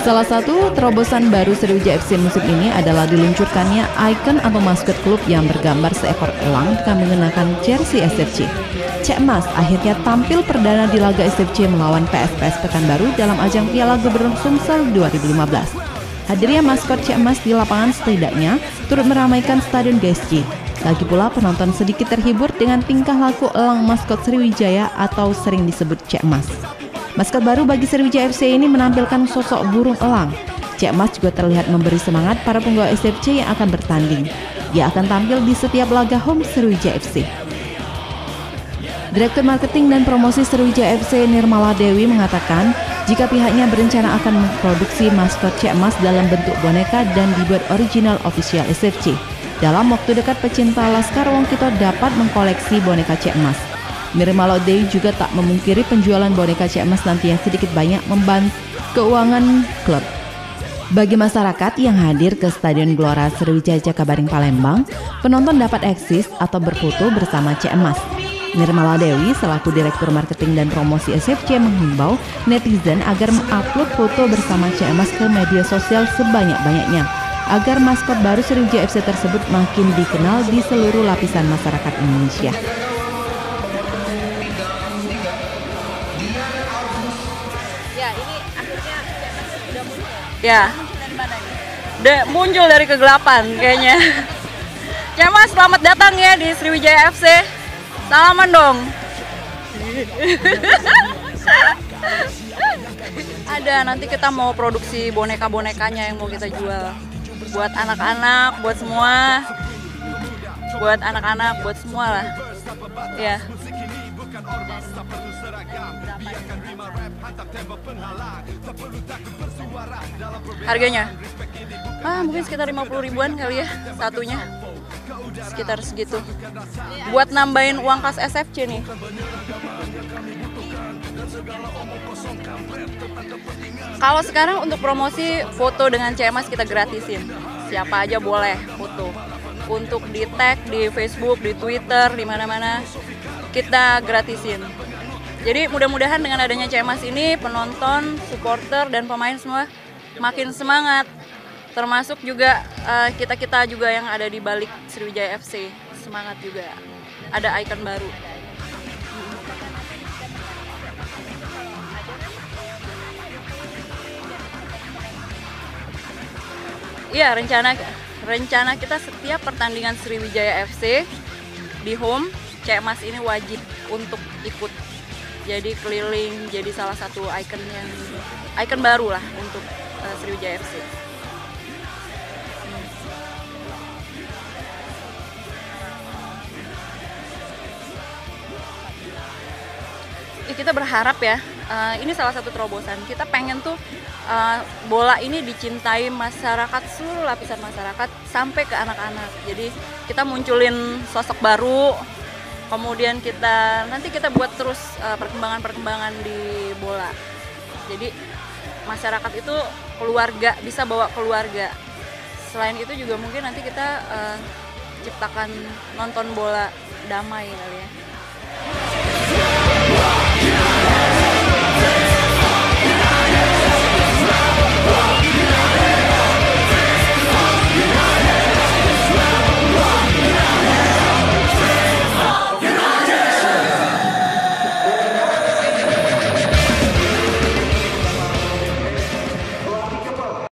Salah satu terobosan baru Sriwijaya FC musim ini adalah diluncurkannya ikon atau maskot klub yang bergambar seekor elang dengan menggunakan jersey SFC. Cek Mas akhirnya tampil perdana di laga SFC melawan PSPS Pekanbaru dalam ajang Piala Gubernur Sumsel 2015. Hadirnya maskot Cek Mas di lapangan setidaknya turut meramaikan Stadion GSC. Lagi pula penonton sedikit terhibur dengan tingkah laku elang maskot Sriwijaya atau sering disebut Cek Mas. Maskot baru bagi Sriwijaya FC ini menampilkan sosok burung elang. Cek Mas juga terlihat memberi semangat para penggawa SFC yang akan bertanding. Dia akan tampil di setiap laga home Sriwijaya FC. Direktur Marketing dan Promosi Sriwijaya FC Nirmala Dewi mengatakan jika pihaknya berencana akan memproduksi maskot Cek Mas dalam bentuk boneka dan dibuat original official SFC. Dalam waktu dekat pecinta Laskar Wong Kito dapat mengkoleksi boneka Cek Mas. Nirmala Dewi juga tak memungkiri penjualan boneka Cek Mas nanti yang sedikit banyak membantu keuangan klub. Bagi masyarakat yang hadir ke Stadion Gelora Sriwijaya Jakabaring Palembang, penonton dapat eksis atau berfoto bersama Cek Mas. Nirmala Dewi selaku Direktur Marketing dan Promosi SFC menghimbau netizen agar mengupload foto bersama Cek Mas ke media sosial sebanyak-banyaknya agar maskot baru Sriwijaya FC tersebut makin dikenal di seluruh lapisan masyarakat Indonesia. Ya, ini akhirnya sudah muncul. Ya, Dari mana ini? muncul dari kegelapan kayaknya. Cek Mas, selamat datang ya di Sriwijaya FC. Salaman dong. Ada, nanti kita mau produksi boneka-bonekanya yang mau kita jual. Buat anak-anak, buat semua. Buat anak-anak, buat semua lah. Ya. Harganya? Mungkin sekitar 50 ribuan kali ya satunya. Sekitar segitu. Buat nambahin uang kas SFC nih. Kalau sekarang untuk promosi foto dengan Cek Mas kita gratisin. Siapa aja boleh foto. Untuk di tag di Facebook, di Twitter, di mana-mana kita gratisin. Jadi mudah-mudahan dengan adanya Cek Mas ini penonton, supporter dan pemain semua makin semangat. Termasuk juga kita-kita juga yang ada di balik Sriwijaya FC semangat juga. Ada ikon baru. Iya, rencana kita setiap pertandingan Sriwijaya FC di home, Cek Mas ini wajib untuk ikut. Jadi keliling, jadi salah satu ikon baru lah untuk Sriwijaya FC. Kita berharap ya, ini salah satu terobosan. Kita pengen tuh bola ini dicintai masyarakat, seluruh lapisan masyarakat sampai ke anak-anak. Jadi kita munculin sosok baru, kemudian nanti kita buat terus perkembangan-perkembangan di bola. Jadi masyarakat itu keluarga, bisa bawa keluarga. Selain itu juga mungkin nanti kita ciptakan nonton bola damai kali ya.